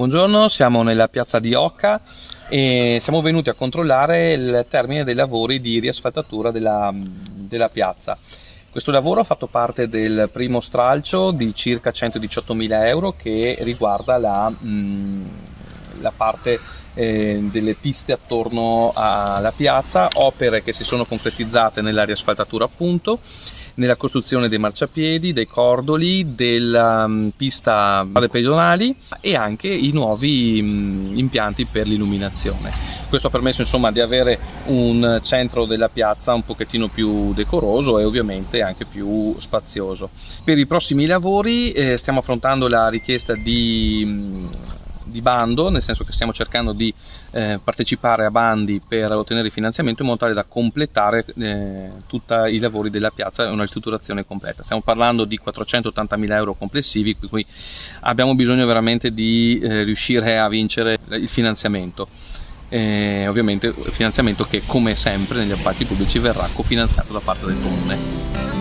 Buongiorno, siamo nella piazza di Occa e siamo venuti a controllare il termine dei lavori di riasfaltatura della piazza. Questo lavoro ha fatto parte del primo stralcio di circa 118.000 euro che riguarda la parte delle piste attorno alla piazza, opere che si sono concretizzate nella riasfaltatura appunto, nella costruzione dei marciapiedi, dei cordoli, della pista pedonali e anche i nuovi impianti per l'illuminazione. Questo ha permesso insomma di avere un centro della piazza un pochettino più decoroso e ovviamente anche più spazioso. Per i prossimi lavori stiamo affrontando la richiesta di bando, nel senso che stiamo cercando di partecipare a bandi per ottenere il finanziamento in modo tale da completare tutti i lavori della piazza e una ristrutturazione completa. Stiamo parlando di 480.000 euro complessivi, per cui abbiamo bisogno veramente di riuscire a vincere il finanziamento. Ovviamente finanziamento che come sempre negli appalti pubblici verrà cofinanziato da parte del Comune.